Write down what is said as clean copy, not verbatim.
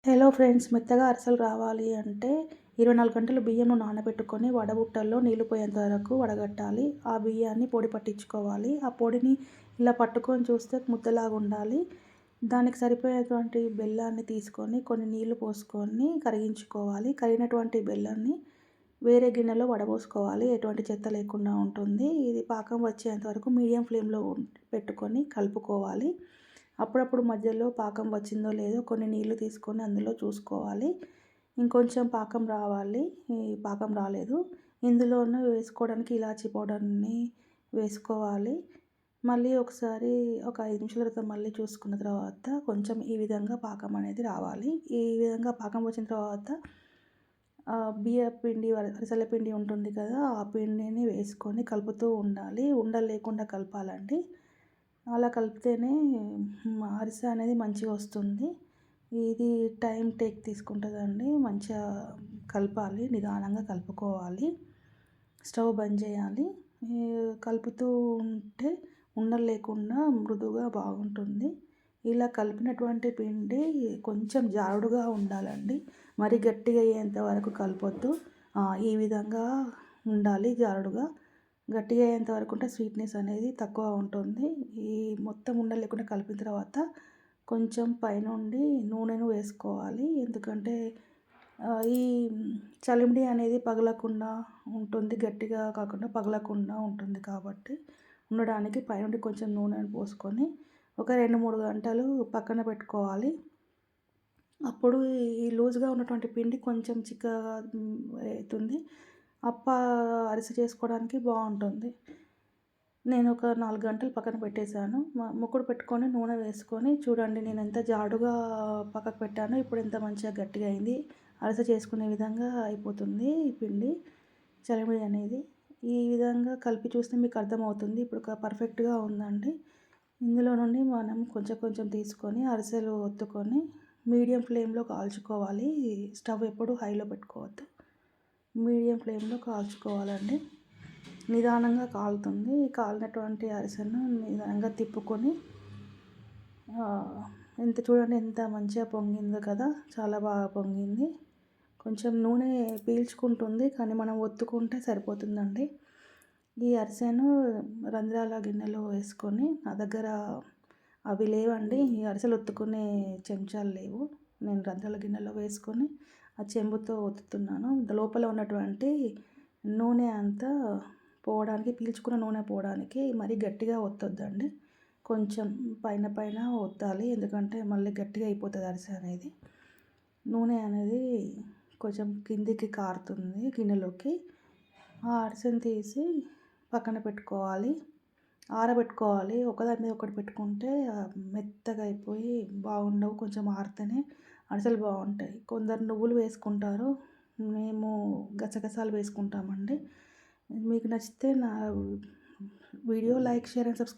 Hello friends, మెత్తగా అరిసెలు రావాలి అంటే 24 గంటలు బియ్యంను నానబెట్టుకొని వడబుట్టల్లో నీళ్లు పోయేంత వరకు వడగట్టాలి. ఆ బియ్యాన్ని పొడి పట్టించుకోవాలి. ఆ పొడిని ఇలా పట్టుకొని చూస్తే ముద్దలాగా ఉండాలి. దానికి సరిపోయేటువంటి బెల్లాన్ని తీసుకొని కొన్ని నీళ్లు పోసుకొని కరిగించుకోవాలి. కరిగినటువంటి బెల్లాన్ని వేరే గిన్నెలో వడబోసుకోవాలి. ఎటువంటి చెత్త లేకుండా ఉంటుంది. ఇది పాకం వచ్చేంత వరకు మీడియం ఫ్లేమ్లో పెట్టుకొని కలుపుకోవాలి. అప్పుడప్పుడు మధ్యలో పాకం వచ్చిందో లేదో కొన్ని నీళ్లు తీసుకొని అందులో చూసుకోవాలి. ఇంకొంచెం పాకం రావాలి. ఈ పాకం రాలేదు, ఇందులోనే వేసుకోవడానికి ఇలాచీ పౌడర్ని వేసుకోవాలి. మళ్ళీ ఒకసారి ఒక 5 నిమిషాల తర్వాత మళ్ళీ చూసుకున్న తర్వాత కొంచెం ఈ విధంగా పాకం అనేది రావాలి. ఈ విధంగా పాకం వచ్చిన తర్వాత బియ్యపు పిండి, అరిసెల పిండి ఉంటుంది కదా, ఆ పిండిని వేసుకొని కలుపుతూ ఉండాలి. ఉండలు లేకుండా కలపాలండి. అలా కలిపితేనే అరిసె అనేది మంచిగా వస్తుంది. ఇది టైం తీసుకుంటుందండి. మంచిగా కలపాలి, నిదానంగా కలుపుకోవాలి. స్టవ్ బంద్ చేయాలి. కలుపుతూ ఉంటే ఉండలు లేకుండా మృదువుగా బాగుంటుంది. ఇలా కలిపినటువంటి పిండి కొంచెం జారుడుగా ఉండాలండి. మరి గట్టిగా అయ్యేంత వరకు కలపొద్దు. ఈ విధంగా ఉండాలి, జారుడుగా. గట్టిగా అయ్యేంత వరకు ఉంటే స్వీట్నెస్ అనేది తక్కువ ఉంటుంది. ఈ మొత్తం ఉండలు లేకుండా కలిపిన తర్వాత కొంచెం పైనుండి నూనెను వేసుకోవాలి. ఎందుకంటే ఈ చలిమిడి అనేది పగలకుండా ఉంటుంది, గట్టిగా కాకుండా పగలకుండా ఉంటుంది కాబట్టి ఉండడానికి పైనుండి కొంచెం నూనెను పోసుకొని ఒక 2-3 గంటలు పక్కన పెట్టుకోవాలి. అప్పుడు ఈ లూజ్గా ఉన్నటువంటి పిండి కొంచెం చిక్కగా అవుతుంది. అరిసె చేసుకోవడానికి బాగుంటుంది. నేను ఒక 4 గంటలు పక్కన పెట్టేశాను. ముక్కుడు పెట్టుకొని నూనె వేసుకొని చూడండి, నేను ఎంత జాడుగా పక్కకు పెట్టానో ఇప్పుడు ఎంత మంచిగా గట్టిగా అయింది. అరిసె చేసుకునే విధంగా అయిపోతుంది ఈ పిండి, చలిమిడి అనేది. ఈ విధంగా కలిపి చూస్తే మీకు అర్థమవుతుంది. ఇప్పుడు పర్ఫెక్ట్గా ఉందండి. ఇందులో నుండి మనం కొంచెం కొంచెం తీసుకొని అరిసెలు ఒత్తుకొని మీడియం ఫ్లేమ్లో కాల్చుకోవాలి. స్టవ్ ఎప్పుడు హైలో పెట్టుకోవద్దు, మీడియం ఫ్లేమ్లో కాల్చుకోవాలండి. నిదానంగా కాలుతుంది. కాలినటువంటి అరిసెను నిదానంగా తిప్పుకొని చూడండి ఎంత మంచిగా పొంగిందో కదా, చాలా బాగా పొంగింది. కొంచెం నూనె పీల్చుకుంటుంది, కానీ మనం ఒత్తుకుంటే సరిపోతుందండి. ఈ అరిసెను రంధ్రాల గిన్నెలో వేసుకొని, నా దగ్గర అవి లేవండి, ఈ అరిసెలు ఒత్తుకునే చెంచాలు లేవు. నేను రంధ్రాల గిన్నెలో వేసుకొని ఆ చెంబుతో ఒత్తుతున్నాను. లోపల ఉన్నటువంటి నూనె అంతా పోవడానికి, పీల్చుకున్న నూనె పోవడానికి మరీ గట్టిగా ఒత్తొద్దండి. కొంచెం పైన పైన ఒత్తాలి, ఎందుకంటే మళ్ళీ గట్టిగా అయిపోతుంది అరిసె అనేది. నూనె అనేది కొంచెం కిందికి కారుతుంది గిన్నెలోకి. ఆ అరిసెను తీసి పక్కన పెట్టుకోవాలి, ఆరబెట్టుకోవాలి. ఒకదాని మీద ఒకటి పెట్టుకుంటే మెత్తగా అయిపోయి బాగుండవు. కొంచెం ఆరితేనే అరిసెలు బాగుంటాయి. కొందరు నువ్వులు వేసుకుంటారు, మేము గసగసాలు వేసుకుంటామండి. మీకు నచ్చితే నా video like, share and subscribe